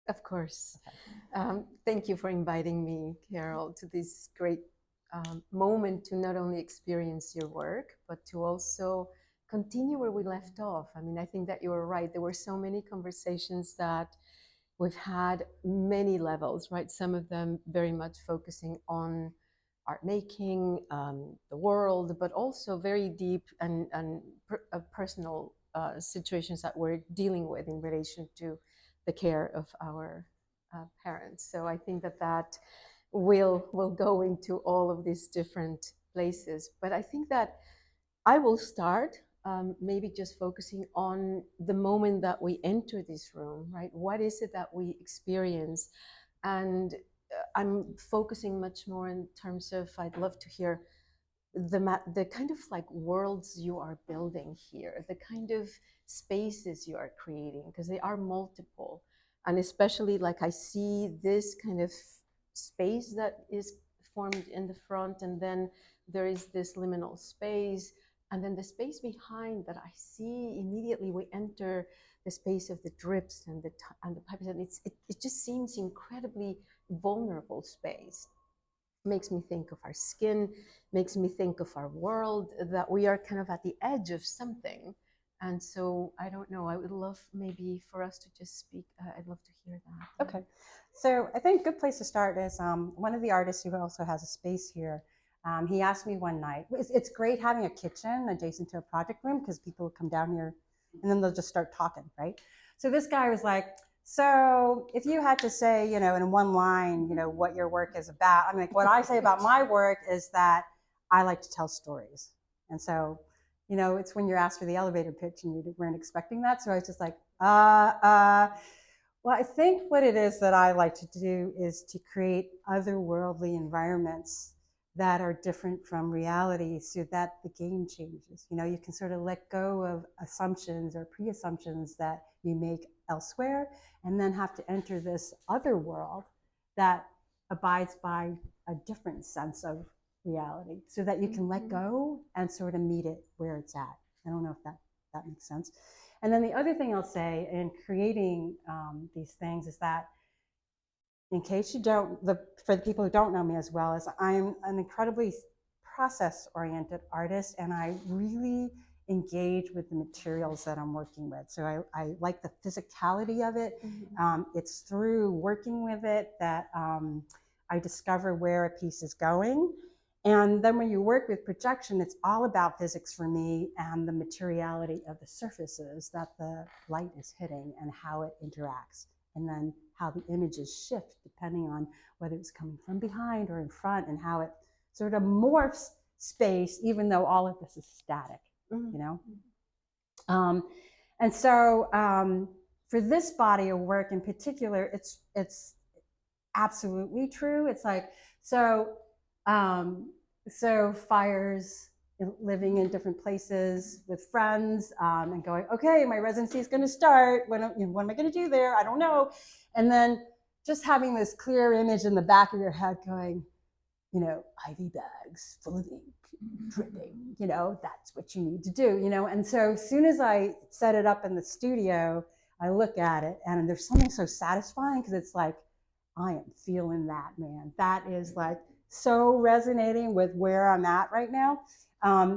Of course. Okay. Thank you for inviting me, Carole, to this great moment to not only experience your work, but to also continue where we left off. I mean, I think that you were right. There were so many conversations that we've had, many levels, right? Some of them very much focusing on art making, the world, but also very deep and personal situations that we're dealing with in relation to the care of our parents. So I think that that will go into all of these different places. But I think that I will start maybe just focusing on the moment that we enter this room, right? What is it that we experience? And I'm focusing much more in terms of, I'd love to hear the kind of like worlds you are building here, the kind of spaces you are creating, because they are multiple. And especially like I see this kind of space that is formed in the front, and then there is this liminal space, and then the space behind that I see immediately we enter the space of the drips and the pipes, and it just seems incredibly vulnerable space. Makes me think of our skin, makes me think of our world, that we are kind of at the edge of something. And so I don't know, I would love maybe for us to just speak. I'd love to hear that. Okay. So I think a good place to start is one of the artists who also has a space here. He asked me one night, it's great having a kitchen adjacent to a project room because people come down here and then they'll just start talking, right? So this guy was like, so if you had to say, you know, in one line, you know, what your work is about, I'm like, what I say about my work is that I like to tell stories. And so, you know, it's when you're asked for the elevator pitch and you weren't expecting that. So I was just like, well, I think what it is that I like to do is to create otherworldly environments that are different from reality so that the game changes. You know, you can sort of let go of assumptions or pre-assumptions that you make elsewhere and then have to enter this other world that abides by a different sense of reality so that you can let go and sort of meet it where it's at. I don't know if that makes sense. And then the other thing I'll say in creating these things is that, in case you don't, for the people who don't know me as well, is I'm an incredibly process-oriented artist, and I really engage with the materials that I'm working with. So I like the physicality of it. It's through working with it that I discover where a piece is going. And then when you work with projection, it's all about physics for me and the materiality of the surfaces that the light is hitting and how it interacts. And then how the images shift depending on whether it's coming from behind or in front, and how it sort of morphs space, even though all of this is static, you know? And so for this body of work in particular, it's absolutely true. It's like, so fires, living in different places with friends, and going, okay, my residency is going to start. What am I going to do there? I don't know. And then just having this clear image in the back of your head going, you know, IV bags full of ink, dripping, you know, that's what you need to do, you know. And so as soon as I set it up in the studio, I look at it and there's something so satisfying because it's like, I am feeling that, man. That is like so resonating with where I'm at right now,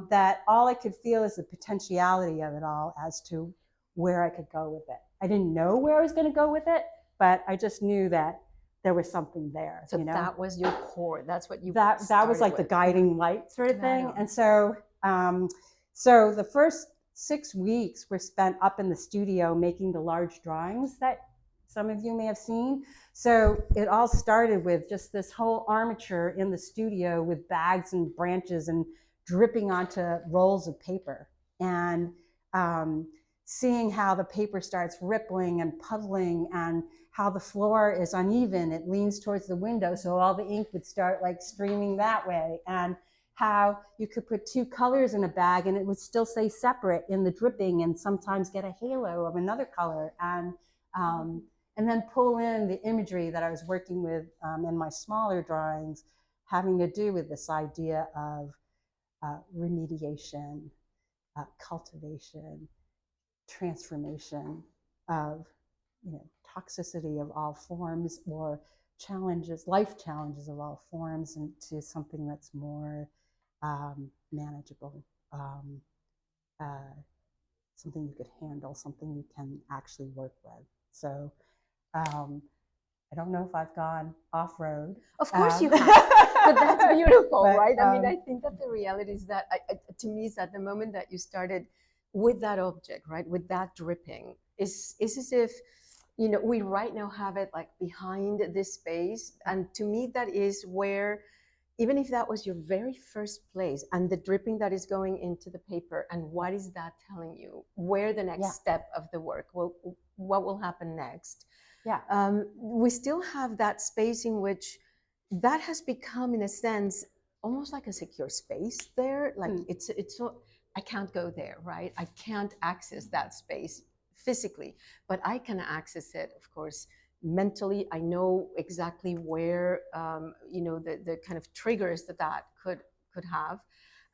that all I could feel is the potentiality of it all as to where I could go with it. I didn't know where I was going to go with it, but I just knew that there was something there. So you know? that was your core. That's what you that was like with. The guiding light sort of thing. And so so the first 6 weeks were spent up in the studio making the large drawings that some of you may have seen. So it all started with just this whole armature in the studio with bags and branches and dripping onto rolls of paper, and seeing how the paper starts rippling and puddling, and how the floor is uneven. It leans towards the window, so all the ink would start like streaming that way. And how you could put two colors in a bag and it would still say separate in the dripping, and sometimes get a halo of another color. And then pull in the imagery that I was working with in my smaller drawings, having to do with this idea of remediation, cultivation, transformation of toxicity of all forms, or challenges, life challenges of all forms, into something that's more manageable, something you could handle, something you can actually work with. So I don't know if I've gone off-road. Of course you have, but that's beautiful, but, right? I mean, I think that the reality is that, to me, is that the moment that you started with that object, right, with that dripping, is as if, we right now have it like behind this space. And to me, that is where, even if that was your very first place, and the dripping that is going into the paper, and what is that telling you? Where the next step of the work? Well, what will happen next? We still have that space in which that has become, in a sense, almost like a secure space there. Like it's I can't go there, right? I can't access that space physically, but I can access it, of course, mentally. I know exactly where, the kind of triggers that could have,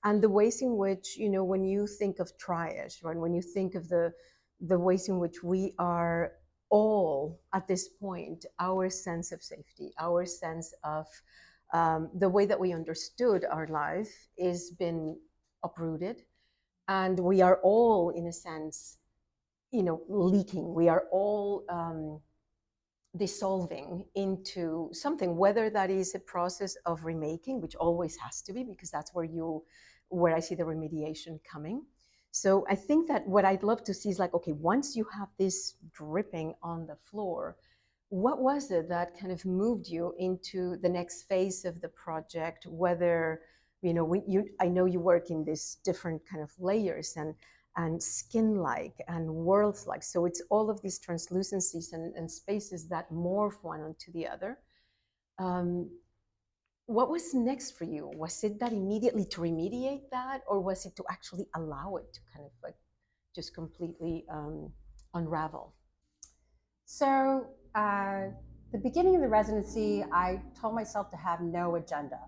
and the ways in which, when you think of triage, right? When you think of the ways in which we are all at this point, our sense of safety, our sense of the way that we understood our life is been uprooted, and we are all, in a sense, leaking. We are all dissolving into something, whether that is a process of remaking, which always has to be, because that's where I see the remediation coming. So I think that what I'd love to see is like, okay, once you have this dripping on the floor, what was it that kind of moved you into the next phase of the project? Whether, I know you work in these different kind of layers and skin-like and worlds-like. So it's all of these translucencies and spaces that morph one onto the other. What was next for you? Was it that immediately to remediate that, or was it to actually allow it to kind of like just completely unravel? So the beginning of the residency, I told myself to have no agenda,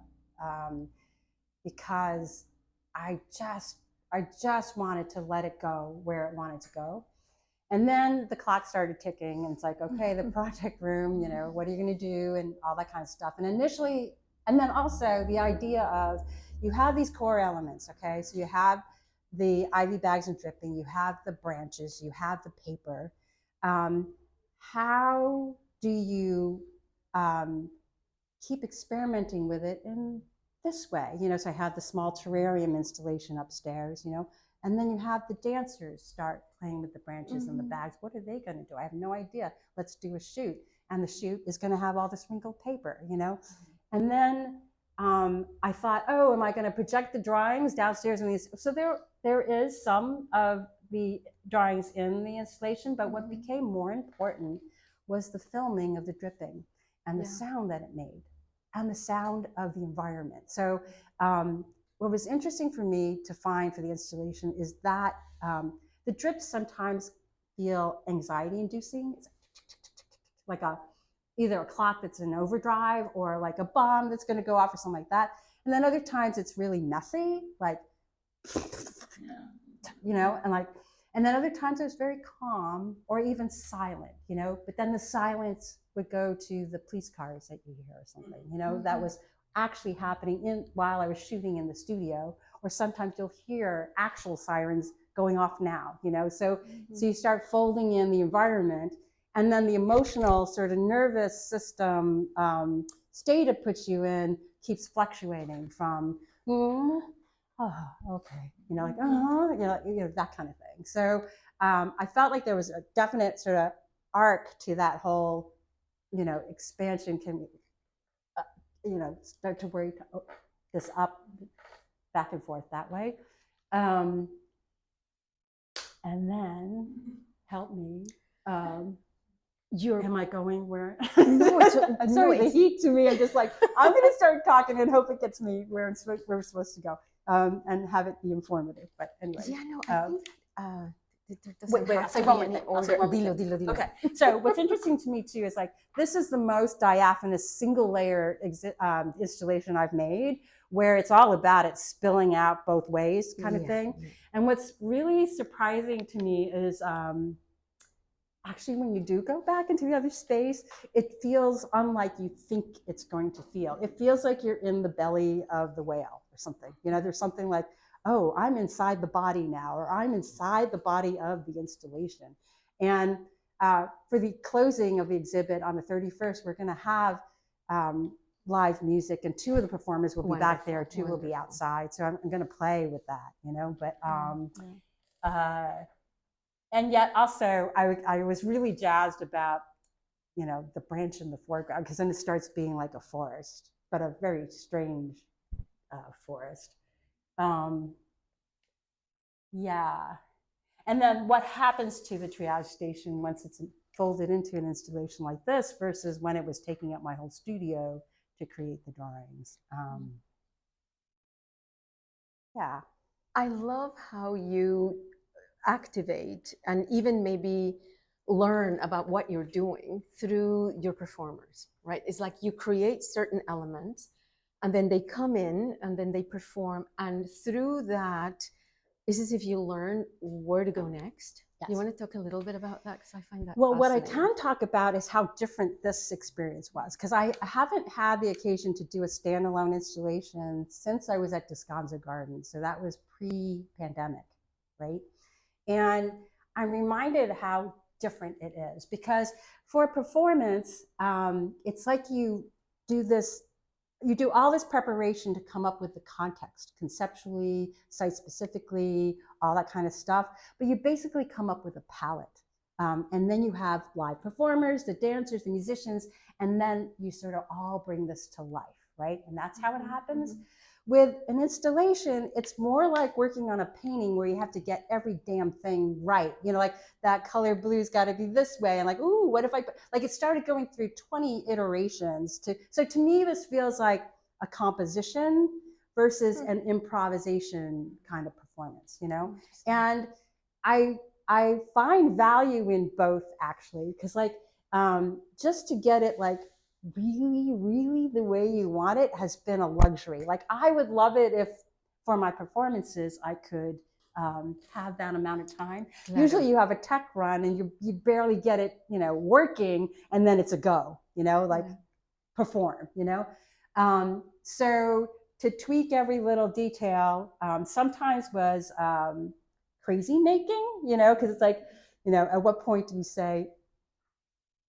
because I just wanted to let it go where it wanted to go. And then the clock started ticking, and it's like, okay, the project room, what are you going to do, and all that kind of stuff. And initially, and then also the idea of, you have these core elements, okay? So you have the IV bags and dripping, you have the branches, you have the paper. How do you keep experimenting with it in this way? So I have the small terrarium installation upstairs, and then you have the dancers start playing with the branches and the bags. What are they going to do? I have no idea. Let's do a shoot. And the shoot is going to have all this wrinkled paper, And then I thought, oh, am I going to project the drawings downstairs in these? So there is some of the drawings in the installation, but what became more important was the filming of the dripping and the sound that it made, and the sound of the environment. So what was interesting for me to find for the installation is that the drips sometimes feel anxiety inducing. It's like either a clock that's in overdrive, or like a bomb that's going to go off, or something like that. And then other times it's really messy, like, and then other times it was very calm, or even silent, but then the silence would go to the police cars that you hear, or something, that was actually happening while I was shooting in the studio. Or sometimes you'll hear actual sirens going off now, so you start folding in the environment, and then the emotional sort of nervous system state it puts you in keeps fluctuating from, oh, okay, that kind of thing. So I felt like there was a definite sort of arc to that whole, expansion can, start to worry this up, back and forth that way. And then, help me. Am I going where? No, I'm sorry, the heat to me. I'm just like, I'm going to start talking and hope it gets me where we're supposed to go, and have it be informative. But anyway. Yeah, no, I think wait, I'll say one more thing. Dilo. Okay, so what's interesting to me too is like, this is the most diaphanous single layer installation I've made, where it's all about it spilling out both ways kind of thing. And what's really surprising to me is actually, when you do go back into the other space, it feels unlike you think it's going to feel. It feels like you're in the belly of the whale or something. You know, there's something like, oh, I'm inside the body now, or I'm inside the body of the installation. And for the closing of the exhibit on the 31st, we're going to have live music, and 2 of the performers will be back there, 2 will be outside. So I'm going to play with that, you know, but and yet also I was really jazzed about, you know, the branch in the foreground, because then it starts being like a forest, but a very strange forest. Yeah. And then what happens to the triage station once it's folded into an installation like this versus when it was taking up my whole studio to create the drawings. Yeah. I love how you activate and even maybe learn about what you're doing through your performers, right? It's like you create certain elements and then they come in and then they perform. And through that, it's as if you learn where to go next. Yes. You want to talk a little bit about that? Because I find that well, what I can talk about is how different this experience was, because I haven't had the occasion to do a standalone installation since I was at Descanso Gardens. So that was pre-pandemic, right? And I'm reminded how different it is, because for a performance, it's like you do all this preparation to come up with the context, conceptually, site-specifically, all that kind of stuff. But you basically come up with a palette. And then you have live performers, the dancers, the musicians, and then you sort of all bring this to life, right? And that's how it happens. With an installation, it's more like working on a painting where you have to get every damn thing right. You know, like that color blue's got to be this way. And like, ooh, what if I, like it started going through 20 iterations. So to me, this feels like a composition versus an improvisation kind of performance, you know? And I find value in both, actually, because like just to get it like really the way you want it has been a luxury. Like I would love it if for my performances I could have that amount of time. Usually you have a tech run and you barely get it, you know, working, and then it's a go, you know, like perform, you know. So to tweak every little detail sometimes was crazy making, you know, because it's like, you know, at what point do you say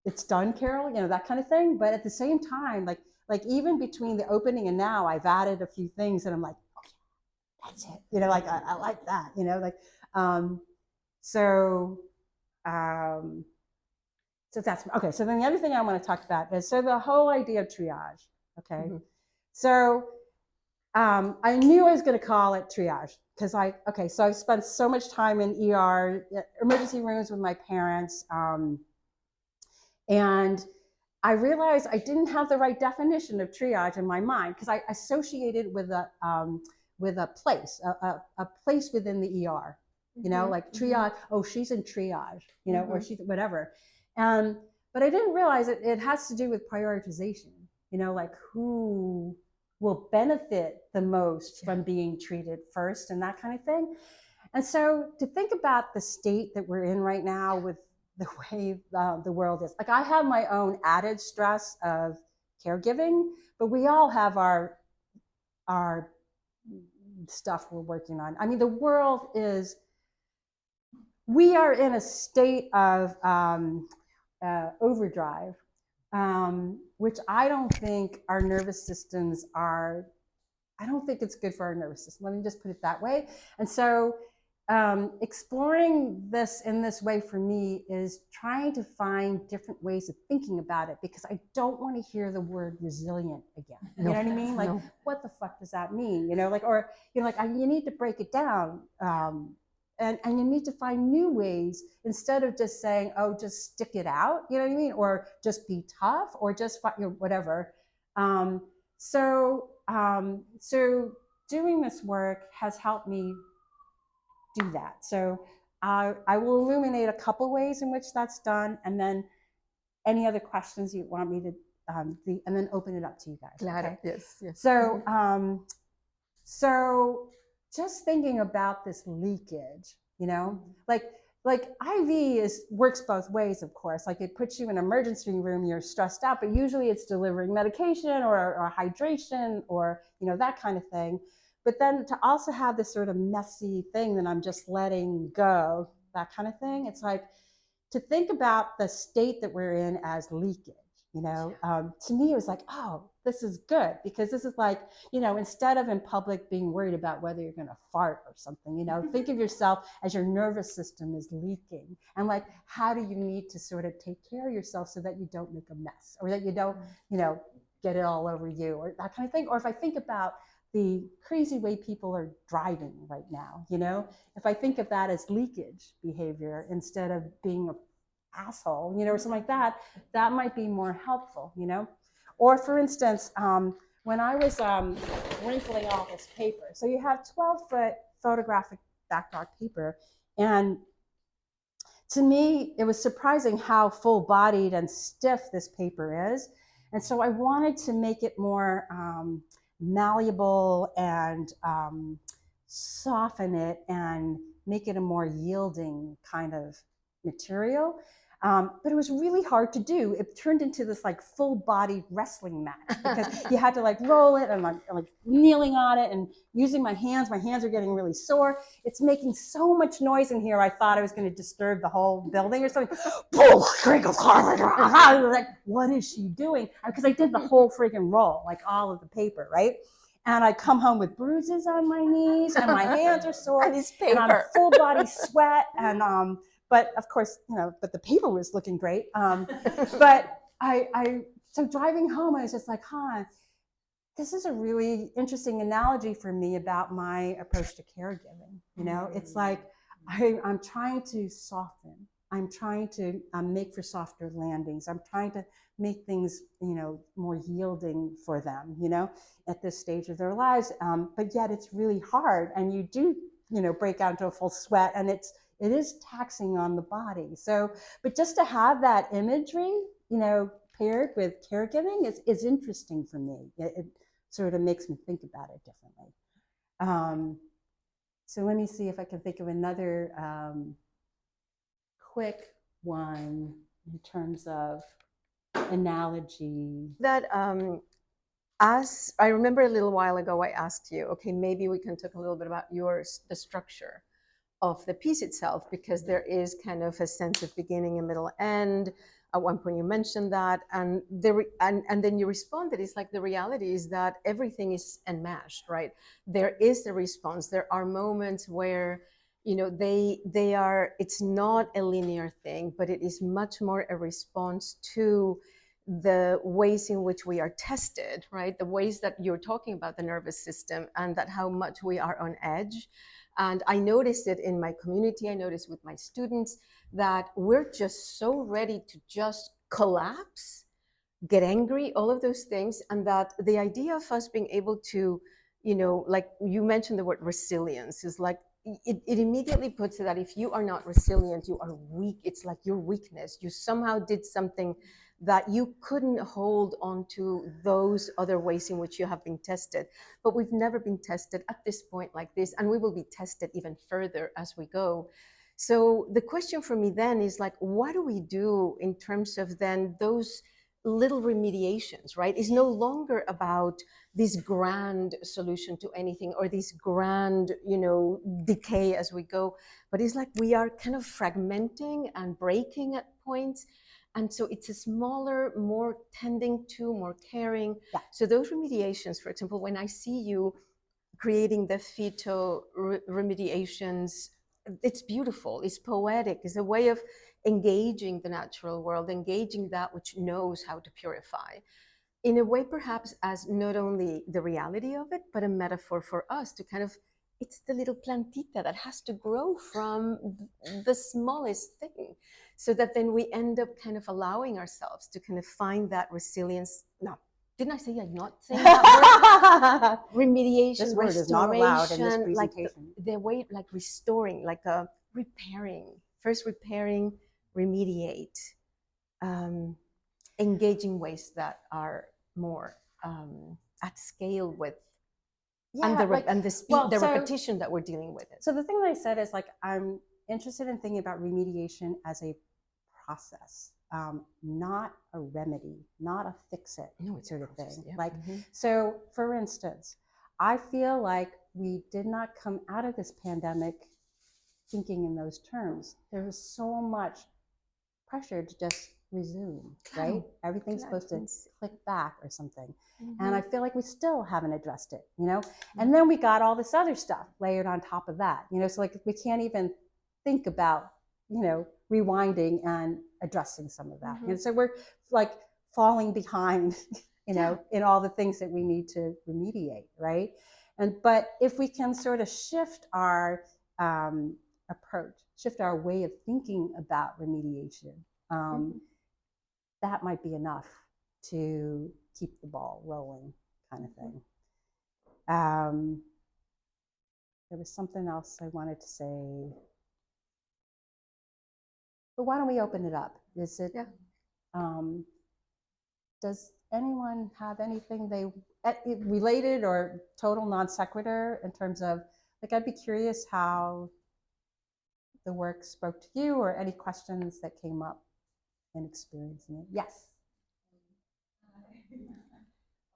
it's done, Carole, you know, that kind of thing. But at the same time, like even between the opening and now, I've added a few things and I'm like, okay, that's it, you know, like I like that, you know, like so that's okay. So then the other thing I want to talk about is the whole idea of triage. Okay, so I knew I was going to call it triage because so I've spent so much time in ER, emergency rooms with my parents, and I realized I didn't have the right definition of triage in my mind because I associated with a place within the ER, you know, like triage. Oh, she's in triage, you know, or she's whatever. But I didn't realize it has to do with prioritization, you know, like who will benefit the most from being treated first and that kind of thing. And so to think about the state that we're in right now with the way the world is, like I have my own added stress of caregiving, but we all have our stuff we're working on. I mean, the world we are in a state of overdrive, which I don't think our nervous systems are, I don't think it's good for our nervous system. Let me just put it that way. And so exploring this in this way for me is trying to find different ways of thinking about it, because I don't want to hear the word resilient again. You know what I mean? Like, what the fuck does that mean? You know, like, or, you know, like you need to break it down. And you need to find new ways instead of just saying, oh, just stick it out, you know what I mean? Or just be tough, or just, you know, whatever. So doing this work has helped me do that. So I will illuminate a couple ways in which that's done, and then any other questions you want me to, and then open it up to you guys. Claro. Okay? Yes. So, so just thinking about this leakage, you know, like like IV works both ways, of course. Like it puts you in an emergency room, you're stressed out, but usually it's delivering medication or hydration or, you know, that kind of thing. But then to also have this sort of messy thing that I'm just letting go, that kind of thing. It's like to think about the state that we're in as leakage. You know, to me, it was like, oh, this is good because this is like, you know, instead of in public being worried about whether you're going to fart or something, you know, think of yourself as your nervous system is leaking and like, how do you need to sort of take care of yourself so that you don't make a mess or that you don't, you know, get it all over you or that kind of thing. Or if I think about the crazy way people are driving right now, you know, if I think of that as leakage behavior instead of being a asshole, you know, or something like that, that might be more helpful, you know? Or for instance, when I was wrinkling all this paper, so you have 12-foot photographic backdrop paper, and to me, it was surprising how full-bodied and stiff this paper is. And so I wanted to make it more malleable and soften it and make it a more yielding kind of material. But it was really hard to do. It turned into this like full-bodied wrestling match because you had to like roll it and like kneeling on it and using my hands. My hands are getting really sore. It's making so much noise in here. I thought I was going to disturb the whole building or something. Like, what is she doing? Because I did the whole freaking roll, like all of the paper, right? And I come home with bruises on my knees and my hands are sore and I'm full body sweat and but of course, you know, but the paper was looking great. But so driving home, I was just like, this is a really interesting analogy for me about my approach to caregiving. You know, it's like I'm trying to soften. I'm trying to make for softer landings. I'm trying to make things, you know, more yielding for them, you know, at this stage of their lives. But yet it's really hard, and you do, you know, break out into a full sweat, and it is taxing on the body. So, but just to have that imagery, you know, paired with caregiving is interesting for me. It sort of makes me think about it differently. So let me see if I can think of another quick one in terms of analogy. That as I remember a little while ago, I asked you, okay, maybe we can talk a little bit about the structure of the piece itself, because there is kind of a sense of beginning and middle end. At one point you mentioned that, and then you responded, it's like the reality is that everything is enmeshed, right? There is a response. There are moments where, you know, they are, it's not a linear thing, but it is much more a response to the ways in which we are tested, right? The ways that you're talking about the nervous system and that how much we are on edge. And I noticed it in my community. I noticed with my students that we're just so ready to just collapse, get angry, all of those things. And that the idea of us being able to, you know, like you mentioned the word resilience, is like, it immediately puts it that if you are not resilient, you are weak. It's like your weakness. You somehow did something that you couldn't hold on to those other ways in which you have been tested. But we've never been tested at this point like this, and we will be tested even further as we go. So the question for me then is like, what do we do in terms of then those little remediations, right? It's no longer about this grand solution to anything or this grand, you know, decay as we go, but it's like we are kind of fragmenting and breaking at points. And so it's a smaller, more tending to, more caring. Yeah. So those remediations, for example, when I see you creating the fetal remediations, it's beautiful, it's poetic, it's a way of engaging the natural world, engaging that which knows how to purify, in a way perhaps as not only the reality of it, but a metaphor for us to kind of, it's the little plantita that has to grow from the smallest thing, so that then we end up kind of allowing ourselves to kind of find that resilience. No, didn't I say I'm not saying that word? Remediation, this word is not allowed in this presentation. Like the way, like restoring, like a repairing, first repairing, remediate, engaging ways that are more at scale with, and the speed, the repetition that we're dealing with it. So the thing that I said is like, I'm interested in thinking about remediation as a process, not a remedy, not a fix it sort of thing. Yeah. Like, so for instance, I feel like we did not come out of this pandemic thinking in those terms. There was so much pressure to just resume, right? Everything's supposed to click back or something. And I feel like we still haven't addressed it, you know? And then we got all this other stuff layered on top of that, you know? So like we can't even think about, you know, rewinding and addressing some of that. And so we're like falling behind, you know, in all the things that we need to remediate, right? But if we can sort of shift our approach, shift our way of thinking about remediation, that might be enough to keep the ball rolling, kind of thing. There was something else I wanted to say, but why don't we open it up? Is it? Does anyone have anything they related or total non sequitur in terms of, like, I'd be curious how the work spoke to you, or any questions that came up in experiencing it. Yes.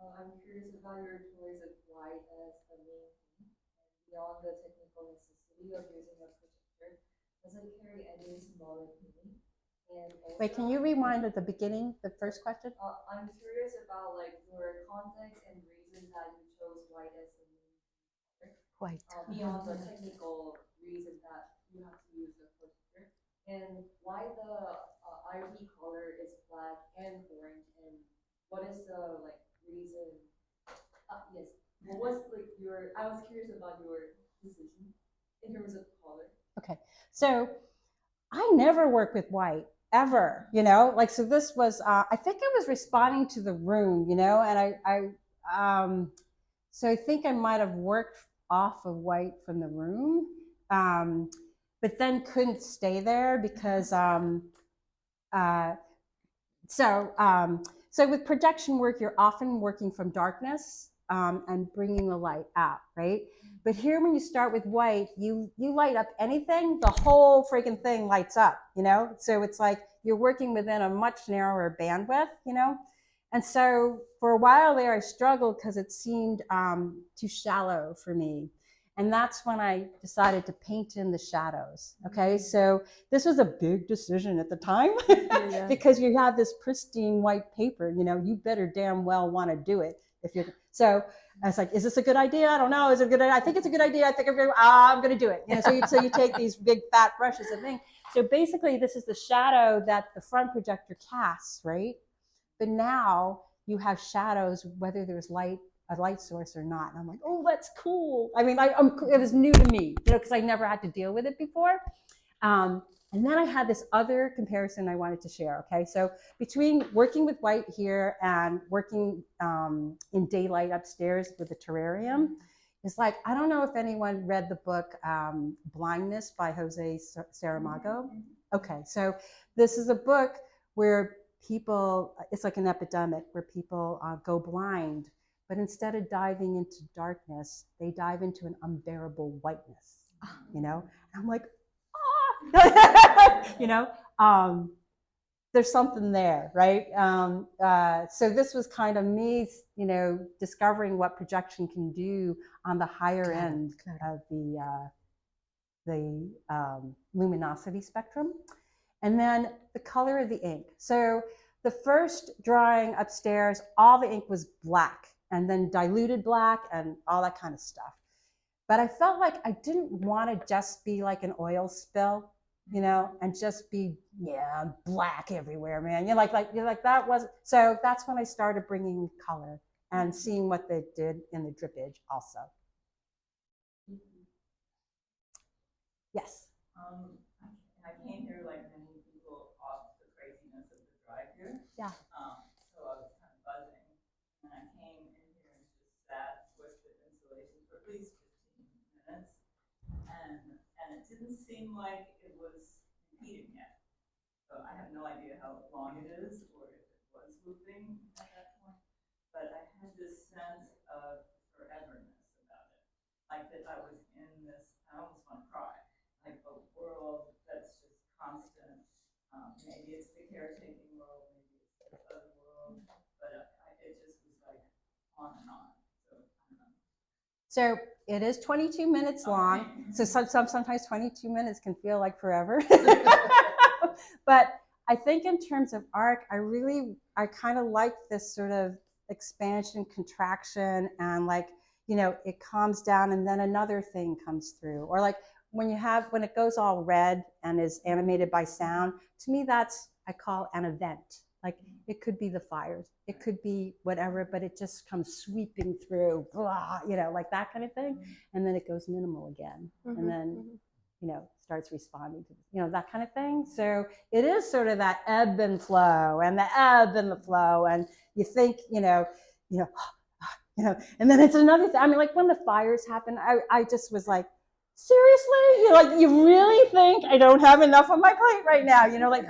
I'm curious about your choice of white as the main theme, and beyond the technical necessity of using a projector, does it carry any symbolic meaning? And also, wait, can you rewind at the beginning, the first question? I'm curious about like your context and reason that you chose white as the main color. White. Beyond the technical reason that you have to use the projector, and why the IP color is black and orange, and what is the like reason? Yes, what was like your? I was curious about your decision in terms of color. Okay, so I never work with white ever, you know, like, so this was, I think I was responding to the room, you know, and so I think I might have worked off of white from the room, but then couldn't stay there because, so with projection work, you're often working from darkness, and bringing the light out, right? But here, when you start with white, you light up anything, the whole freaking thing lights up, you know? So it's like you're working within a much narrower bandwidth, you know? And so for a while there, I struggled because it seemed too shallow for me. And that's when I decided to paint in the shadows. Okay, so this was a big decision at the time because you have this pristine white paper, you know, you better damn well want to do it. If you're so, I was like, is this a good idea? I don't know. Is it a good idea? I think it's a good idea. I think I'm going to do it. You know, so you take these big fat brushes and things. So basically, this is the shadow that the front projector casts, right? But now you have shadows whether there's a light source or not. And I'm like, oh, that's cool. I mean, it was new to me, you know, because I never had to deal with it before. And then I had this other comparison I wanted to share. Okay, so between working with white here and working in daylight upstairs with the terrarium, it's like, I don't know if anyone read the book Blindness by Jose Saramago. Okay, so this is a book where people, it's like an epidemic where people go blind, but instead of diving into darkness, they dive into an unbearable whiteness, you know? And I'm like, you know, there's something there, right? So this was kind of me, you know, discovering what projection can do on the higher end of the luminosity spectrum. And then the color of the ink. So the first drawing upstairs, all the ink was black, and then diluted black and all that kind of stuff. But I felt like I didn't want to just be like an oil spill, you know, and just be, black everywhere, man. You're like that was, so that's when I started bringing color and seeing what they did in the drippage also. Yes. I came here like many people off the craziness of the drive here. Yeah. So I was kind of buzzing. And I came in here and just sat with the installation for at least 15 minutes. And it didn't seem like it was repeating yet. So I have no idea how long it is or if it was looping at that point. But I had this sense of foreverness about it. Like that I was in this, I almost want to cry, like a world Maybe it's the caretaking world, maybe it's the other world, but it just was like on and on. So I don't know. So it is 22 minutes long. Okay. So sometimes 22 minutes can feel like forever. But I think in terms of arc, I kind of like this sort of expansion, contraction, and like, you know, it calms down and then another thing comes through. Or like when it goes all red and is animated by sound, to me I call an event. Like it could be the fires, it could be whatever, but it just comes sweeping through, blah, you know, like that kind of thing. And then it goes minimal again. And then, you know, starts responding to, you know, that kind of thing. So it is sort of that ebb and flow and the ebb and the flow. And you think, you know, and then it's another thing. I mean, like when the fires happened, I just was like, seriously? You know, like you really think I don't have enough on my plate right now? You know, like,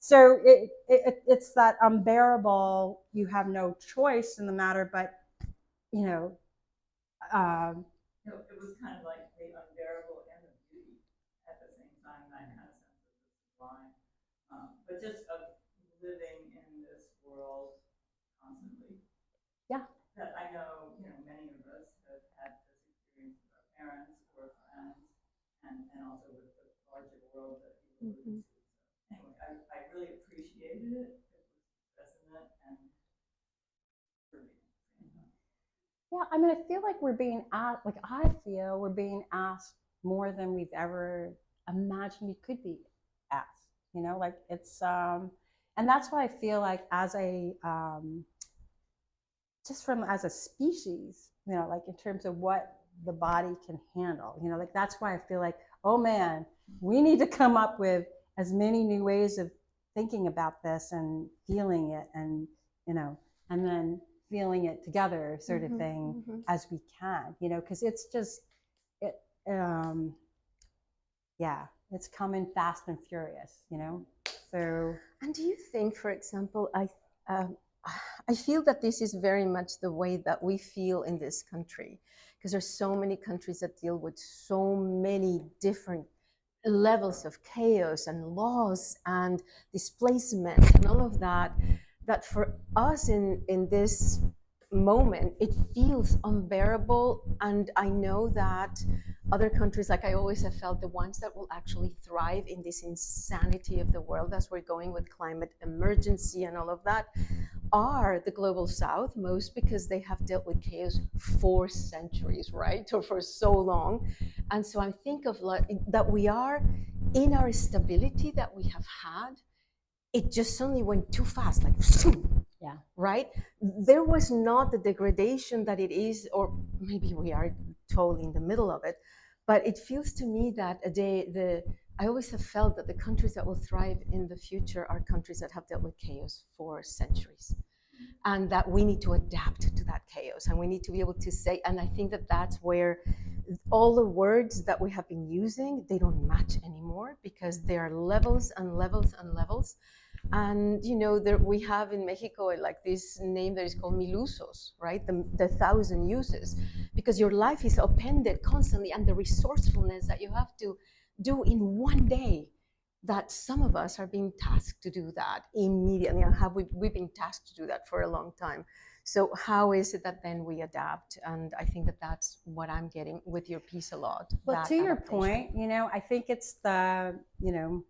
so it's that unbearable, you have no choice in the matter, but, you know, No, it was kind of like the unbearable and the beauty at the same time. I had a sense of the sublime, but just of living in this world constantly. Yeah. That I know, you know, many of us have had this experience with our parents or friends, and also with the larger world that you alluded to. So anyway, I really appreciated it. It was resonant and fruity. Yeah, I mean, I feel like I feel we're being asked more than we've ever imagined we could be asked. You know, like it's, and that's why I feel like as as a species, you know, like in terms of what the body can handle, you know, like that's why I feel like, oh man, we need to come up with as many new ways of thinking about this and feeling it and, you know, and then feeling it together sort of thing as we can, you know, because it's just, yeah, it's coming fast and furious, you know, so. And do you think, for example, I feel that this is very much the way that we feel in this country, because there's so many countries that deal with so many different levels of chaos and loss and displacement and all of that, that for us in this moment, it feels unbearable. And I know that other countries, like I always have felt, the ones that will actually thrive in this insanity of the world as we're going with climate emergency and all of that, are the global south, most because they have dealt with chaos for centuries, right? Or for so long. And so I think of like that we are in our stability that we have had, it just suddenly went too fast, like, Yeah. Right? There was not the degradation that it is, or maybe we are totally in the middle of it, but it feels to me that I always have felt that the countries that will thrive in the future are countries that have dealt with chaos for centuries. And that we need to adapt to that chaos, and we need to be able to say, and I think that that's where all the words that we have been using, they don't match anymore, because there are levels and levels and levels. And you know, we have in Mexico like this name that is called milusos, right? The thousand uses, because your life is upended constantly, and the resourcefulness that you have to do in one day, that some of us are being tasked to do that immediately, and we've been tasked to do that for a long time. So how is it that then we adapt? And I think that that's what I'm getting with your piece a lot. Well, to your point, you know, I think it's the, you know,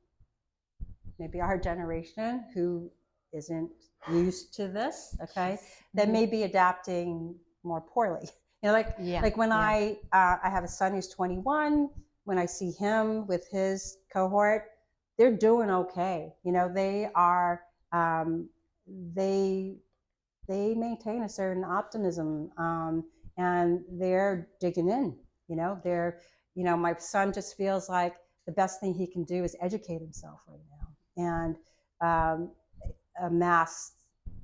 maybe our generation who isn't used to this, okay, that may be adapting more poorly. You know, like when I have a son who's 21, when I see him with his cohort, they're doing okay. You know, they are, they maintain a certain optimism, and they're digging in, you know, my son just feels like the best thing he can do is educate himself right now and amass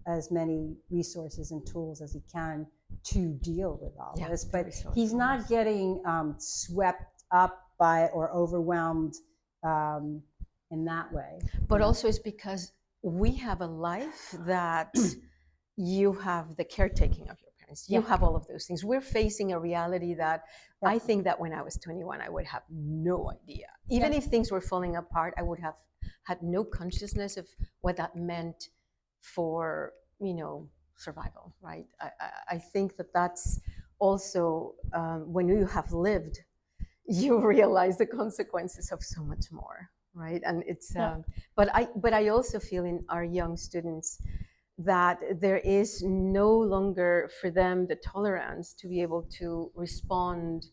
as many resources and tools as he can to deal with all this. But he's not getting swept up by it or overwhelmed in that way. But also it's because we have a life that you have the caretaking of your parents. You have all of those things. We're facing a reality that I think that when I was 21, I would have no idea. Even if things were falling apart, I would have had no consciousness of what that meant for, survival, right? I think that that's also, when you have lived, you realize the consequences of so much more, right? And it's, but I also feel in our young students that there is no longer for them the tolerance to be able to respond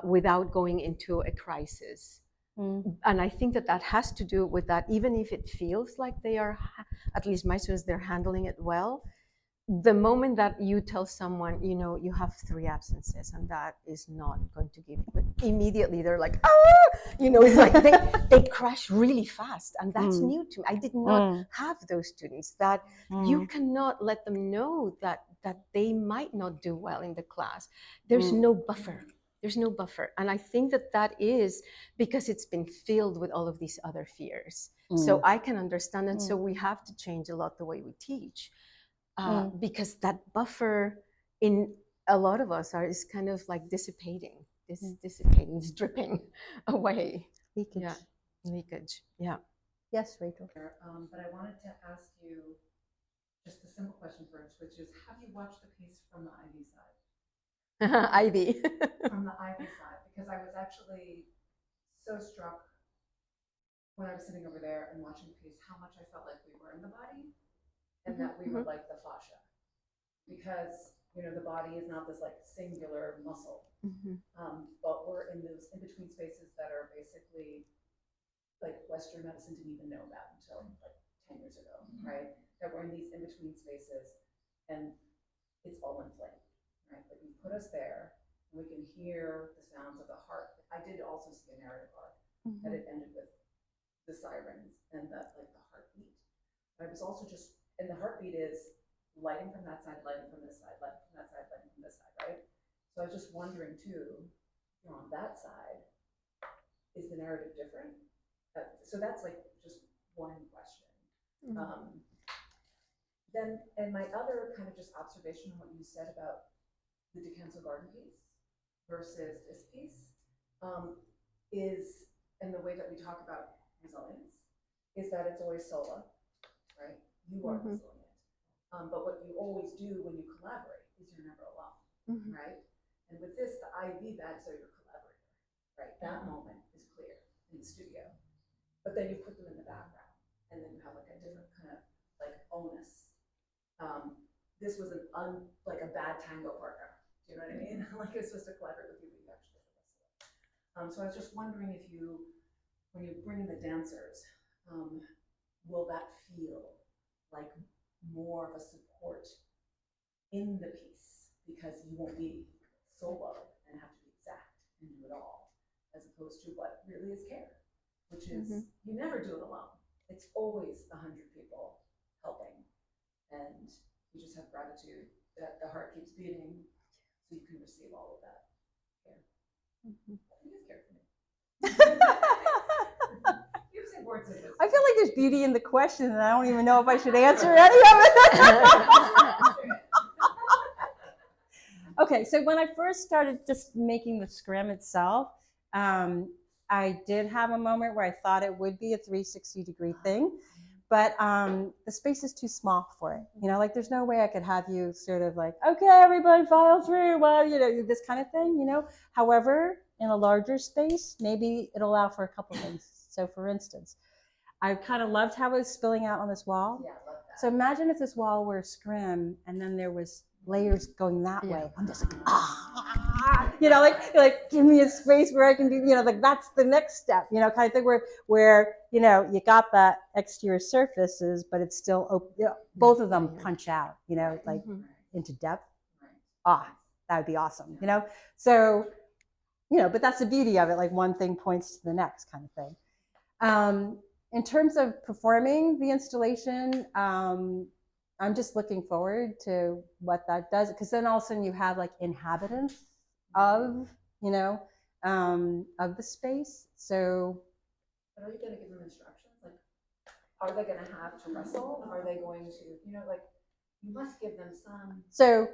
without going into a crisis. And I think that that has to do with that, even if it feels like they are, at least my students, they're handling it well. The moment that you tell someone, you have 3 absences and that is not going to give you, immediately they're like, it's like they crash really fast. And that's new to me. I did not have those students that you cannot let them know that they might not do well in the class. There's no buffer. There's no buffer. And I think that that is because it's been filled with all of these other fears. So I can understand. And so we have to change a lot the way we teach. Because that buffer in a lot of us is kind of like dissipating, it's dripping away. Leakage. Yeah, leakage. Yeah. Yes, Rachel. But I wanted to ask you just a simple question first, which is, have you watched the piece from the Ivy side? Ivy. From the Ivy side, because I was actually so struck when I was sitting over there and watching the piece, how much I felt like we were in the body. And that we were like the fascia, because the body is not this like singular muscle, but we're in those in between spaces that are basically like Western medicine didn't even know about until like 10 years ago, right? That we're in these in between spaces, and it's all inflamed, right? But you put us there, and we can hear the sounds of the heart. I did also see a narrative arc that it ended with the sirens and the heartbeat. But I was also just. And the heartbeat is lighting from that side, lighting from this side, lighting from that side, lighting from this side, right? So I was just wondering too, on that side, is the narrative different? So that's like just one question. Then, and my other kind of just observation on what you said about the DeCancel Garden piece versus this piece is, and the way that we talk about resilience, is that it's always solo, right? You are resilient. But what you always do when you collaborate is you're never alone, right? And with this, the IV bags are your collaborator, right? That moment is clear in the studio. But then you put them in the background, and then you have like a different kind of like onus. This was like a bad tango partner. Do you know what I mean? Like it was supposed to collaborate with you, but you actually did the rest of it. So I was just wondering if when you bring in the dancers, will that feel like more of a support in the piece, because you won't be solo and have to be exact and do it all, as opposed to what really is care, which is you never do it alone. It's always 100 people helping, and you just have gratitude that the heart keeps beating, so you can receive all of that care. You just care for me. I feel like there's beauty in the question, and I don't even know if I should answer any of it. Okay, so when I first started just making the scrim itself, I did have a moment where I thought it would be a 360-degree thing, but the space is too small for it. Like there's no way I could have you sort of like, okay, everybody file through, well, this kind of thing, However, in a larger space, maybe it'll allow for a couple things. So for instance, I kind of loved how it was spilling out on this wall. Yeah, I love that. So imagine if this wall were a scrim and then there was layers going that way. I'm just like, like give me a space where I can do, like that's the next step, kind of thing where you got the exterior surfaces, but it's still open. Both of them punch out, like into depth. That would be awesome, So, but that's the beauty of it. Like one thing points to the next kind of thing. In terms of performing the installation, I'm just looking forward to what that does, because then all of a sudden you have like inhabitants of, of the space. So, but are you going to give them instructions? Like, are they going to have to wrestle? Are they going to, like, you must give them some. So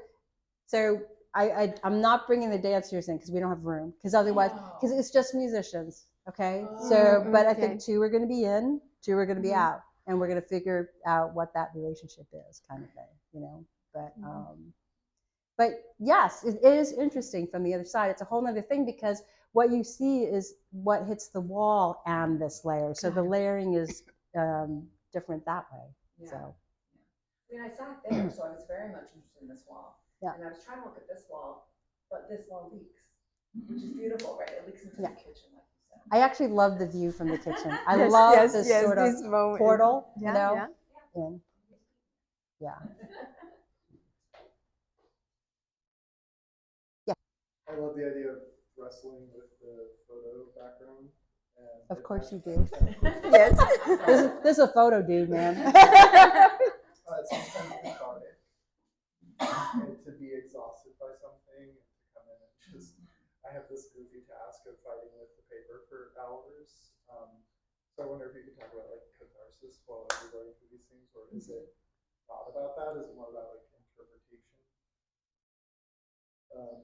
I'm not bringing the dancers in because we don't have room. Because otherwise, because it's just musicians. Okay, Oh. so but I Okay. think two are going to be in, two are going to be Mhm. out, and we're going to figure out what that relationship is, kind of thing, you know. But yes, it is interesting from the other side. It's a whole other thing because what you see is what hits the wall and this layer. So the layering is different that way. Yeah. So I mean, I sat there, so I was very much interested in this wall. Yeah. And I was trying to look at this wall, but this wall leaks, which is beautiful, right? It leaks into Yeah. the kitchen, like you said. I actually love the view from the kitchen. I Yes, love yes, this yes, sort of this moment. portal, Yeah, you know. yeah. And yeah, I love the idea of wrestling with the photo background. And of course you do. Yes. This is a photo dude, man. It's sometimes cathartic and to be exhausted by something and to come in and just, I have this goofy task of fighting with the paper for hours. So I wonder if you could talk about like catharsis while you're going through these things, or is it not about that? Is it more about like interpretation?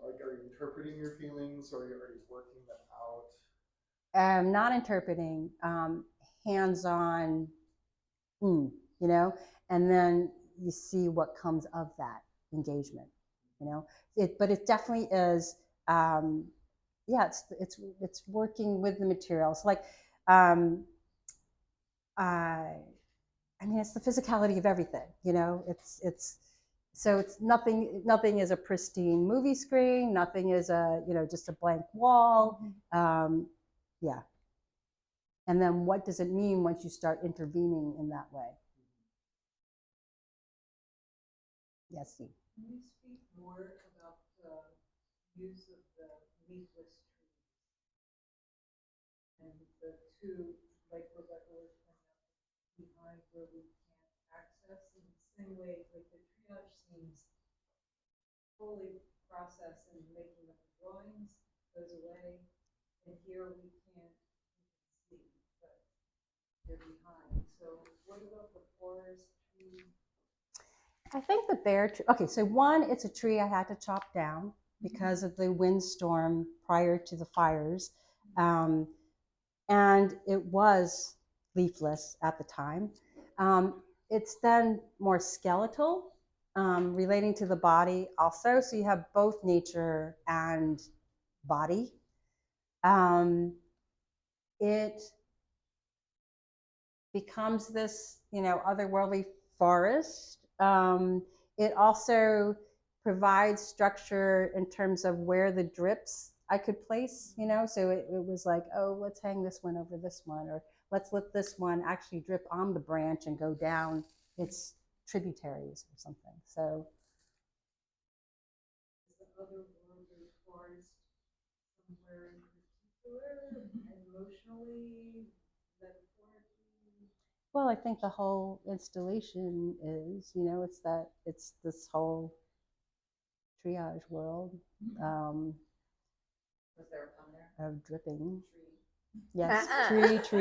Like, are you interpreting your feelings, or are you working them out? Not interpreting, hands-on, you know, and then you see what comes of that engagement, you know. But it definitely is, yeah, it's working with the materials. Like, I mean, it's the physicality of everything, you know. It's so it's nothing. Nothing is a pristine movie screen. Nothing is a, you know, just a blank wall. Yeah. And then what does it mean once you start intervening in that way? Yes, Steve. Can you speak more about the use of the leafless trees and the two, like Rebecca was pointing out, behind where we can't access in the same way, like the triage seems fully processed in making of the drawings, goes away, and here we can't even see, but they're behind. So what about the forest tree? I think the bare tree. Okay, so one, it's a tree I had to chop down because of the windstorm prior to the fires, and it was leafless at the time. It's then more skeletal, relating to the body also. So you have both nature and body. It becomes this, you know, otherworldly forest. It also provides structure in terms of where the drips I could place, you know. So it was like, oh, let's hang this one over this one, or let's let this one actually drip on the branch and go down its tributaries or something. So Is the otherworldly forest somewhere in particular, emotionally, metaphorically? well, I think the whole installation is, you know, it's this whole triage world, Was there a pun there? of dripping. Tree. Yes, triage,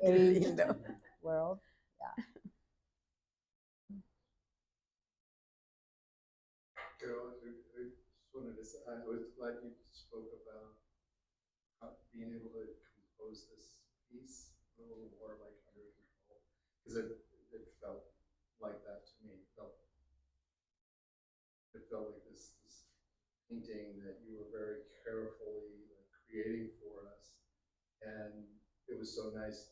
aged world. Yeah. Carole, I just wanted to say, I was glad you spoke about being able to compose this piece a little more like under control, because it felt like that to me. It felt like this painting that you were very carefully like, creating for us, and it was so nice.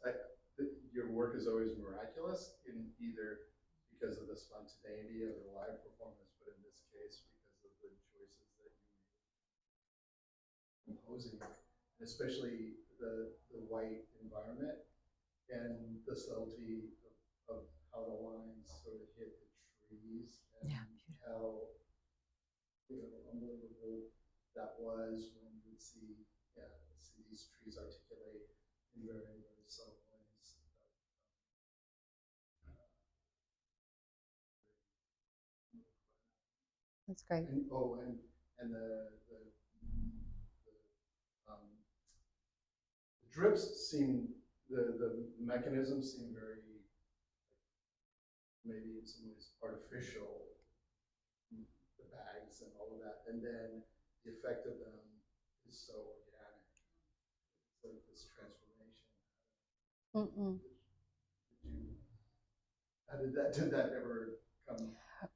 Your work is always miraculous in either because of the spontaneity of the live performance, but in this case because of the choices that you made composing it, and especially the white environment and the subtlety of how the lines sort of hit the trees, and how, you know, unbelievable that was when you would see, yeah, see these trees articulate in very, very subtle ways. That's great. And oh, and um, the drips seem, the mechanisms seem very, maybe in some ways artificial, the bags and all of that, and then the effect of them is so organic. like this transformation. Mm-mm. Did that ever come?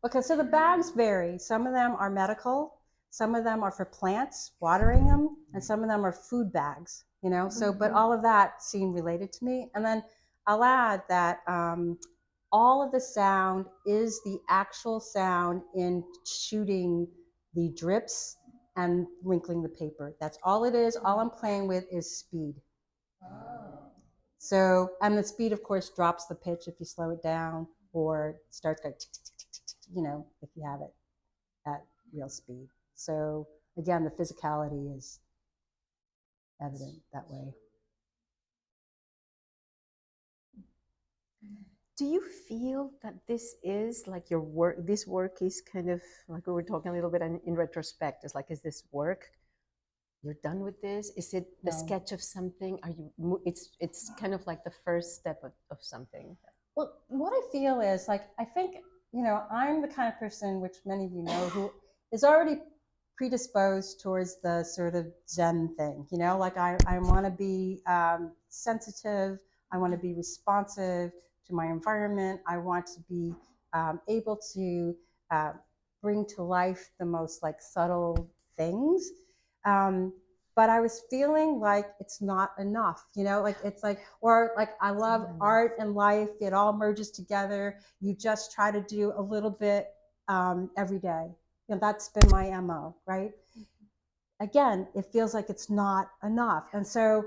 Okay, so the bags vary. Some of them are medical, some of them are for plants, watering them, and some of them are food bags, you know? So, but all of that seemed related to me. And then I'll add that all of the sound is the actual sound in shooting the drips and wrinkling the paper. That's all it is. All I'm playing with is speed. Oh. So, and the speed, of course, drops the pitch if you slow it down or starts going, you know, if you have it at real speed. So, again, the physicality is evident that way. Do you feel that this is like your work? This work is kind of like we were talking a little bit in retrospect. It's like, is this work? You're done with this? Is it a No. sketch of something? Are you? It's kind of like the first step of something. Well, what I feel is like, I think, you know, I'm the kind of person, which many of you know, who is already predisposed towards the sort of Zen thing, you know, like I want to be sensitive, I want to be responsive to my environment, I want to be able to bring to life the most like subtle things. But I was feeling like it's not enough, you know, like it's like, or like I love art and life, it all merges together. You just try to do a little bit every day. You know, that's been my MO, right? Again, it feels like it's not enough. And so,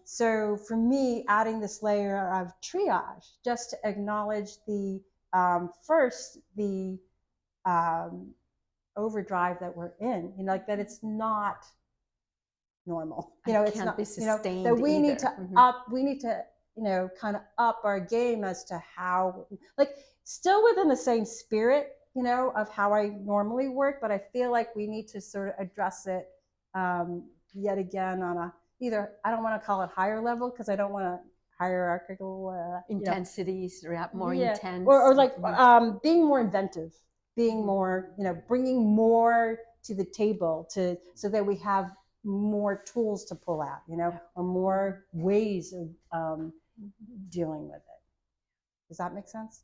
so for me, adding this layer of triage, just to acknowledge the, first, the overdrive that we're in, you know, like that it's not normal. You know, it's not, you know, that we need to up, we need to, you know, kind of up our game as to how, like, still within the same spirit, you know, of how I normally work, but I feel like we need to sort of address it yet again on a, either, I don't want to call it higher level because I don't want to hierarchical intensities, more yeah, intense, or like being more inventive, being more, you know, bringing more to the table to so that we have more tools to pull out, you know, or more ways of dealing with it. Does that make sense?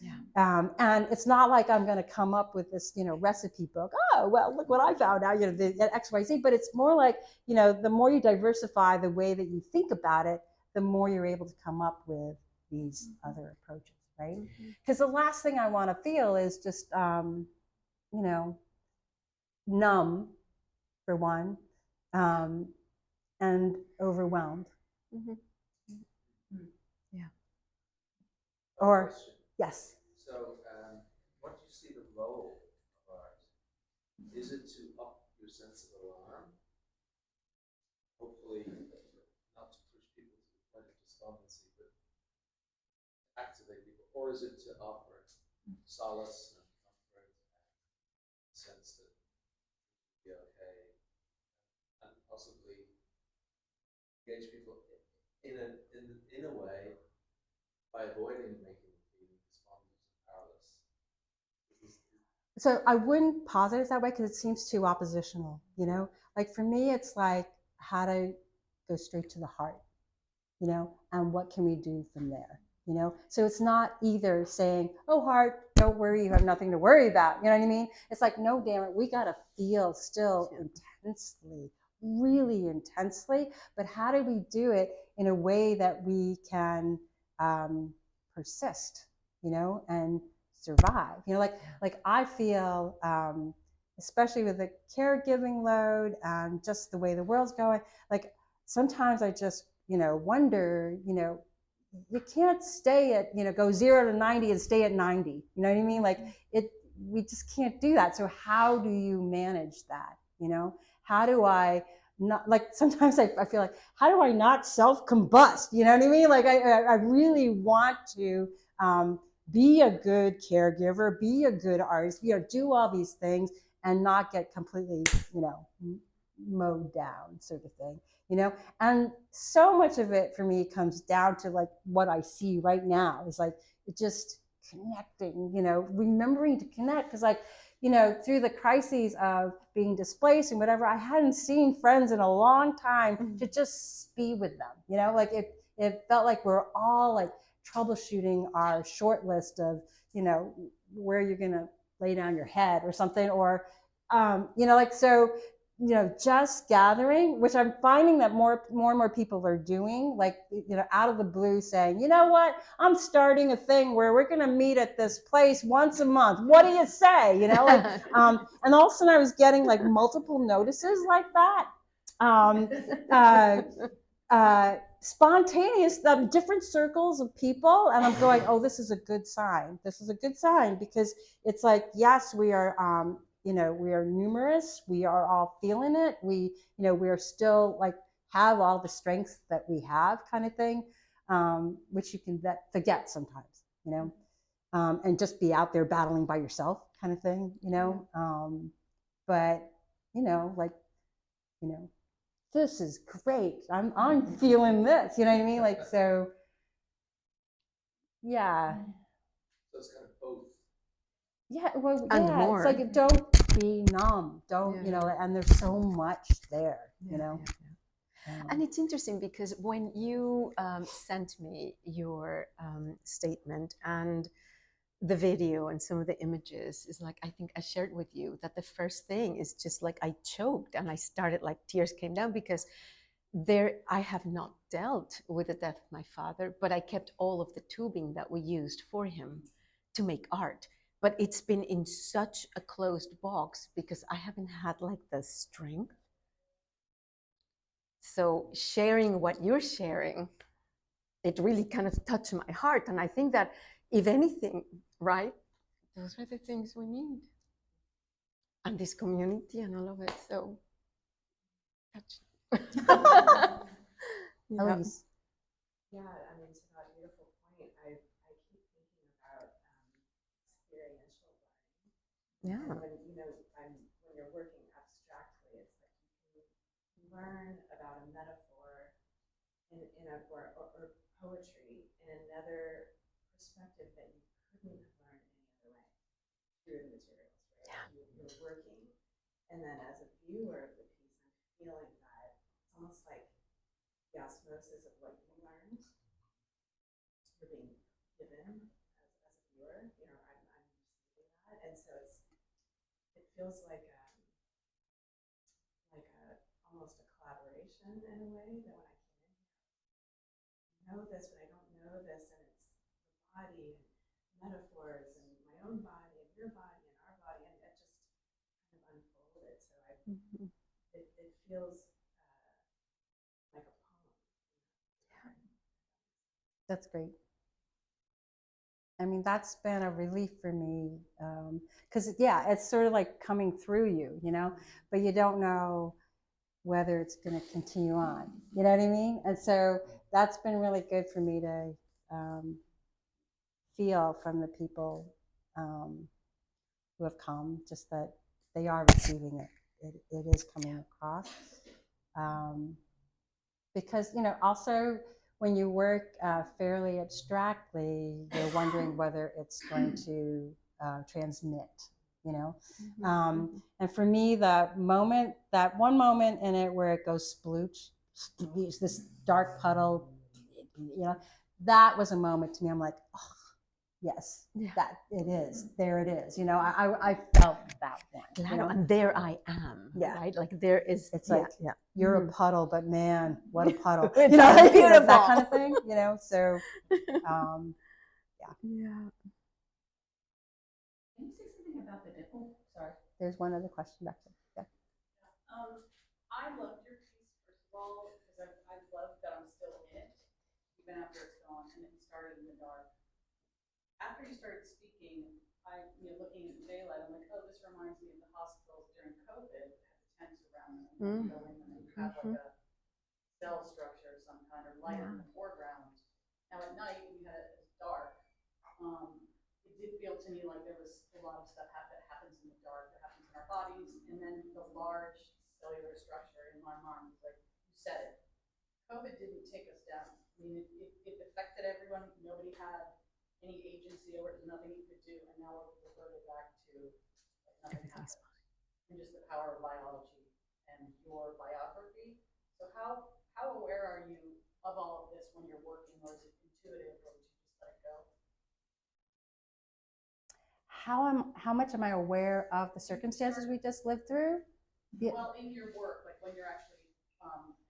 Yeah. And it's not like I'm going to come up with this, you know, recipe book. Oh, well, look what I found out, you know, the X, Y, Z. But it's more like, you know, the more you diversify the way that you think about it, the more you're able to come up with these other approaches, right? Because the last thing I want to feel is just, you know, numb, for one, and overwhelmed. Yeah. Or, yes. So, what do you see the role of art? Is it to up your sense of alarm? Hopefully, not to push people to the point of despondency, but activate people. Or is it to offer solace and comfort and a sense that you'll be okay, and possibly engage people in a way by avoiding making them feel despondent and powerless? So I wouldn't posit it that way because it seems too oppositional, you know? Like for me, it's like how to go straight to the heart, you know, and what can we do from there, you know? So it's not either saying, oh, heart, don't worry, you have nothing to worry about, you know what I mean? It's like, no, damn it, we got to feel still intensely, really intensely, but how do we do it in a way that we can persist, you know, and survive, you know, like I feel, especially with the caregiving load and just the way the world's going, like sometimes I just, you know, wonder, you know, you can't stay at, you know, go 0 to 90 and stay at 90, you know what I mean? Like we just can't do that. So how do you manage that? You know, how do I not, like sometimes I feel like, how do I not self-combust? You know what I mean? Like I really want to be a good caregiver, be a good artist, you know, do all these things and not get completely, you know, mowed down, sort of thing, you know. And so much of it for me comes down to like what I see right now is like it just connecting, remembering to connect. Because like, through the crises of being displaced and whatever, I hadn't seen friends in a long time to just be with them. Like it felt like we're all like troubleshooting our short list of, where you're going to lay down your head or something, or, like, so, just gathering, which I'm finding that more and more people are doing, like, out of the blue saying, you know what, I'm starting a thing where we're going to meet at this place once a month. What do you say? And all of a sudden I was getting like multiple notices like that. Spontaneous, different circles of people, and I'm going, oh, this is a good sign. This is a good sign, because it's like, yes, we are, we are numerous. We are all feeling it. We are still like have all the strengths that we have, kind of thing, which you can forget sometimes, and just be out there battling by yourself, kind of thing, but like, this is great. I'm feeling this, you know what I mean? Like, so, yeah. So it's kind of both. Yeah, well, And yeah, more. it's like, don't be numb. Don't, and there's so much there, And it's interesting because when you sent me your statement and the video and some of the images, is like, I think I shared with you that the first thing is just like I choked and I started, like, tears came down, because I have not dealt with the death of my father, but I kept all of the tubing that we used for him to make art. But it's been in such a closed box because I haven't had like the strength. So sharing what you're sharing, it really kind of touched my heart. And I think that if anything, right, those are the things we need. And this community and all of it. So touched. Elise. Yeah, I mean, to that beautiful point, I keep thinking about experiential learning. Yeah. And when when you're working abstractly, it's like you can learn about a metaphor or poetry in another perspective that you couldn't have learned any other way through the materials, right? Yeah. You're working, and then as a viewer of the piece, I'm feeling that it's almost like the osmosis of what you learned, you're being given as a viewer. I'm receiving that, and so it feels like almost a collaboration in a way, that when I came in here, I know this, but I don't know this, and it's the body and metaphors and my own body and your body and our body, and it just kind of unfolded. So it feels like a poem. Yeah. That's great. I mean, that's been a relief for me, because it's sort of like coming through you, but you don't know whether it's going to continue on. You know what I mean? And so that's been really good for me to feel from the people who have come, just that they are receiving it. It is coming across. Because, also when you work fairly abstractly, you're wondering whether it's going to transmit, and for me, that one moment in it where it goes splooch, this dark puddle, that was a moment to me. I'm like, oh, yes, that it is. There it is. I felt that one. Claro, and there I am. Yeah. Right? Like there is. It's like, you're a puddle, but man, what a puddle. It's beautiful. That kind of thing. So, yeah. Yeah. Can you say something about the nipple? Sorry. There's one other question back there. Yeah. I loved your piece, first of all, because I love that I'm still in it, even after it's gone, and it started in the dark. After you started speaking, looking at the daylight, I'm like, oh, this reminds me of the hospitals during COVID, that had the tents around them, and building them, and you have like a cell structure of some kind, or light in the foreground. Now at night, it was dark. It did feel to me like there was a lot of stuff that happens in the dark, that happens in our bodies, and then the large cellular structure in my mind was like, you said it. COVID didn't take us down. I mean, it affected everyone. Nobody had any agency over it, nothing you could do, and now we're reverted back to like nothing Everything's happened. And just the power of biology and your biography. So how aware are you of all of this when you're working, or is it intuitive, or would you just let it go? How much am I aware of the circumstances we just lived through? Yeah. Well, in your work, like when you're actually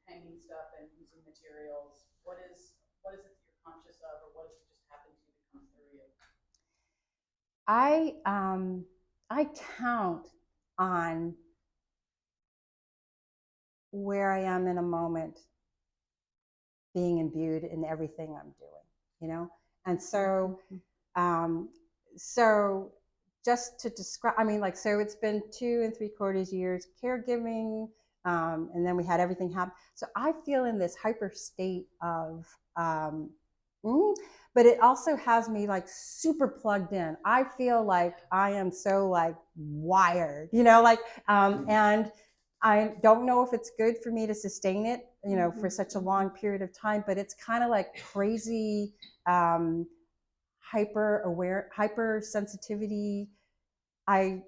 hanging stuff and using materials, what is it that you're conscious of, or what does it just happen to you that comes through you? I count on where I am in a moment being imbued in everything I'm doing, you know? And so, so just to describe, I mean, like, so it's been 2 3/4 years caregiving, and then we had everything happen. So I feel in this hyper state of, but it also has me like super plugged in. I feel like I am so like wired, you know, like, and I don't know if it's good for me to sustain it, you know, for such a long period of time, but it's kind of like crazy, hyper sensitivity. I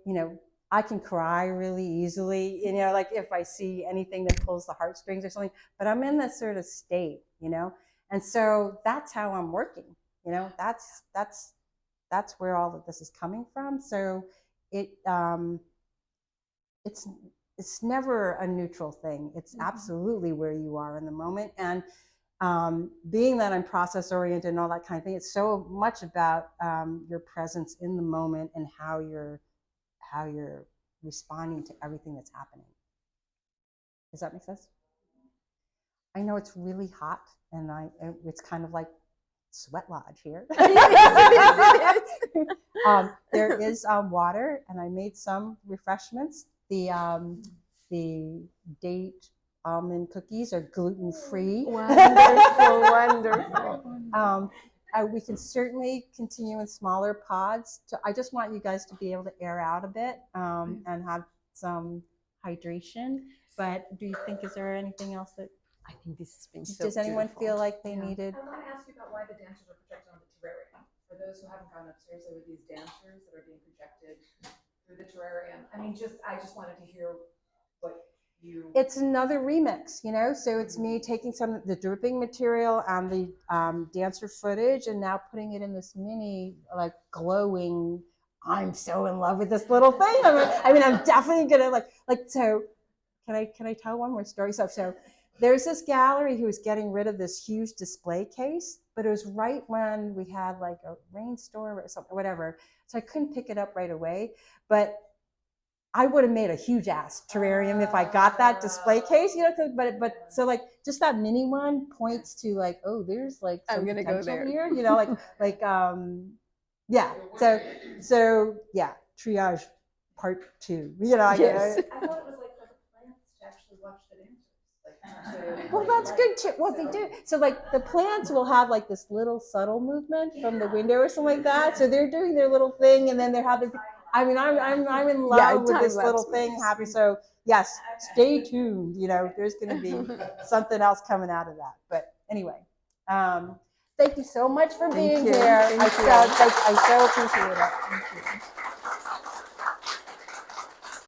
can cry really easily, you know, like if I see anything that pulls the heartstrings or something, but I'm in this sort of state, you know? And so that's how I'm working, you know, that's where all of this is coming from. So it's never a neutral thing. It's absolutely where you are in the moment. And being that I'm process oriented and all that kind of thing, it's so much about your presence in the moment and how you're responding to everything that's happening. Does that make sense? I know it's really hot, and it's kind of like sweat lodge here. There is water, and I made some refreshments. The date almond cookies are gluten-free. Wonderful, wonderful. We can certainly continue in smaller pods. I just want you guys to be able to air out a bit and have some hydration. But do you think, is there anything else that? I think this has been so Does anyone beautiful. feel like they needed? I want to ask you about why the dancers are projected on the terrarium. For those who haven't gone upstairs, there were these dancers that are being projected through the terrarium. I mean, I just wanted to hear what you. It's another remix, you know. So it's me taking some of the dripping material and the dancer footage, and now putting it in this mini, like glowing. I'm so in love with this little thing. I mean, I'm definitely gonna like. So, can I tell one more story? So there's this gallery who was getting rid of this huge display case, but it was right when we had like a rainstorm or something, whatever. So I couldn't pick it up right away, but I would have made a huge ass terrarium if I got that display case, you know, but so like just that mini one points to like, oh, there's like some I'm gonna go potential there. here, you know, yeah. So yeah, triage part 2, you know. Yes. I thought it was like for the plants to actually watch the dancers. Well, that's good too. Well, they do. So like the plants will have like this little subtle movement from the window or something like that. So they're doing their little thing, and then they're having. I mean, I'm in love with this little thing happening. So yes, stay tuned. You know, there's going to be something else coming out of that. But anyway, thank you so much for being here. I so appreciate it. Thank you.